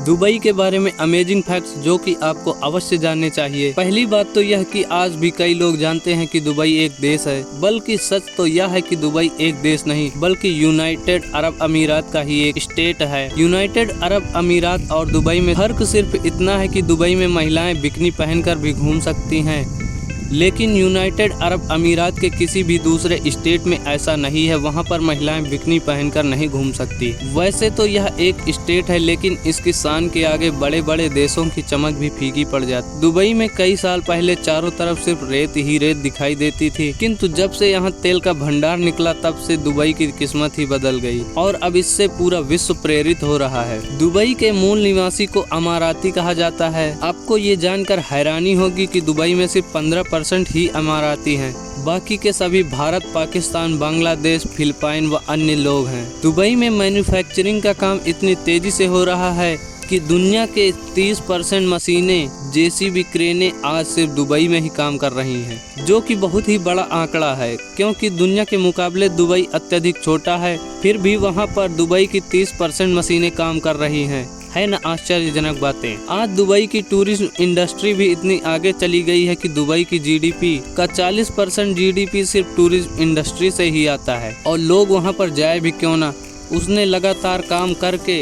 Dubai के बारे में अमेजिंग फैक्ट्स जो कि आपको अवश्य जानने चाहिए। पहली बात तो यह कि आज भी कई लोग जानते हैं कि दुबई एक देश है, बल्कि सच तो यह है कि दुबई एक देश नहीं बल्कि यूनाइटेड अरब अमीरात का ही एक स्टेट है। यूनाइटेड अरब अमीरात और दुबई में फर्क सिर्फ इतना है कि दुबई में महिलाएं बिकनी पहनकर भी घूम सकती हैं, लेकिन यूनाइटेड अरब अमीरात के किसी भी दूसरे स्टेट में ऐसा नहीं है। वहां पर महिलाएं बिकनी पहनकर नहीं घूम सकती। वैसे तो यह एक स्टेट है, लेकिन इसकी शान के आगे बड़े बड़े देशों की चमक भी फीकी पड़ जाती। दुबई में कई साल पहले चारों तरफ सिर्फ रेत ही रेत दिखाई देती थी, किंतु जब से यहाँ तेल का भंडार निकला तब से दुबई की किस्मत ही बदल गई और अब इससे पूरा विश्व प्रेरित हो रहा है। दुबई के मूल निवासी को अमाराती कहा जाता है। आपको ये जानकर हैरानी होगी कि दुबई में सिर्फ 15% ही अमाराती हैं। बाकी के सभी भारत, पाकिस्तान, बांग्लादेश, फिलिपाइन व अन्य लोग हैं। दुबई में मैन्युफैक्चरिंग का काम इतनी तेजी से हो रहा है कि दुनिया के 30% मशीनें, जेसीबी, क्रेनें आज सिर्फ दुबई में ही काम कर रही हैं, जो कि बहुत ही बड़ा आंकड़ा है क्योंकि दुनिया के मुकाबले दुबई अत्यधिक छोटा है। फिर भी वहां पर दुबई की 30% मशीनें काम कर रही हैं। है न आश्चर्यजनक बातें। आज दुबई की टूरिज्म इंडस्ट्री भी इतनी आगे चली गई है कि दुबई की जीडीपी का 40% जीडीपी सिर्फ टूरिज्म इंडस्ट्री से ही आता है। और लोग वहां पर जाए भी क्यों ना, उसने लगातार काम करके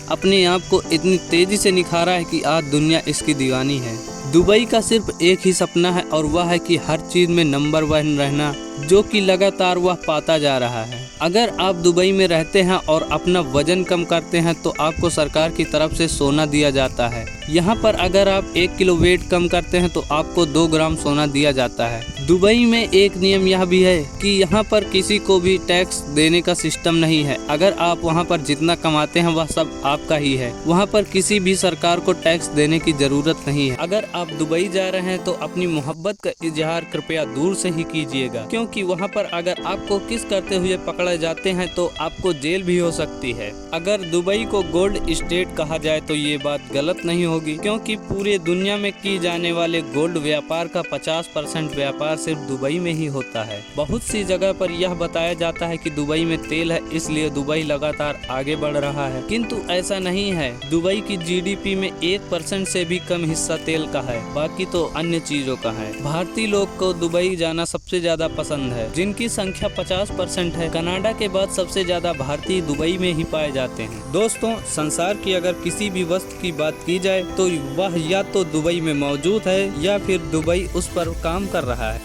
अपने आप को इतनी तेजी से निखारा है कि आज दुनिया इसकी दीवानी है। दुबई का सिर्फ एक ही सपना है और वह है कि हर चीज में नंबर 1 रहना, जो कि लगातार वह पाता जा रहा है। अगर आप दुबई में रहते हैं और अपना वजन कम करते हैं तो आपको सरकार की तरफ से सोना दिया जाता है। यहाँ पर अगर आप 1 किलो वेट कम करते हैं तो आपको 2 ग्राम सोना दिया जाता है। दुबई में एक नियम यह भी है कि यहाँ पर किसी को भी टैक्स देने का सिस्टम नहीं है। अगर आप वहाँ पर जितना कमाते हैं वह सब आपका ही है। वहाँ पर किसी भी सरकार को टैक्स देने की जरूरत नहीं है। अगर आप दुबई जा रहे हैं तो अपनी मोहब्बत का इजहार कृपया दूर से ही कीजिएगा, क्योंकि वहाँ पर अगर आपको किस करते हुए पकड़े जाते हैं तो आपको जेल भी हो सकती है। अगर दुबई को गोल्ड स्टेट कहा जाए तो ये बात गलत नहीं होगी, क्योंकि पूरे दुनिया में की जाने वाले गोल्ड व्यापार का 50% व्यापार सिर्फ दुबई में ही होता है। बहुत सी जगह पर यह बताया जाता है कि दुबई में तेल है इसलिए दुबई लगातार आगे बढ़ रहा है, किंतु ऐसा नहीं है। दुबई की जीडीपी में 1% से भी कम हिस्सा तेल का है, बाकी तो अन्य चीजों का है। भारतीय लोग को दुबई जाना सबसे ज्यादा पसंद है, जिनकी संख्या 50% है। कनाडा के बाद सबसे ज्यादा भारतीय दुबई में ही पाए जाते हैं। दोस्तों, संसार की अगर किसी भी वस्तु की बात की जाए तो वह या तो दुबई में मौजूद है या फिर दुबई उस पर काम कर रहा है।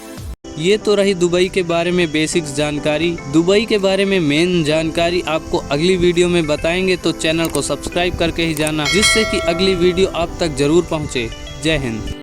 ये तो रही दुबई के बारे में बेसिक्स जानकारी। दुबई के बारे में मेन जानकारी आपको अगली वीडियो में बताएंगे, तो चैनल को सब्सक्राइब करके ही जाना, जिससे कि अगली वीडियो आप तक जरूर पहुँचे। जय हिंद।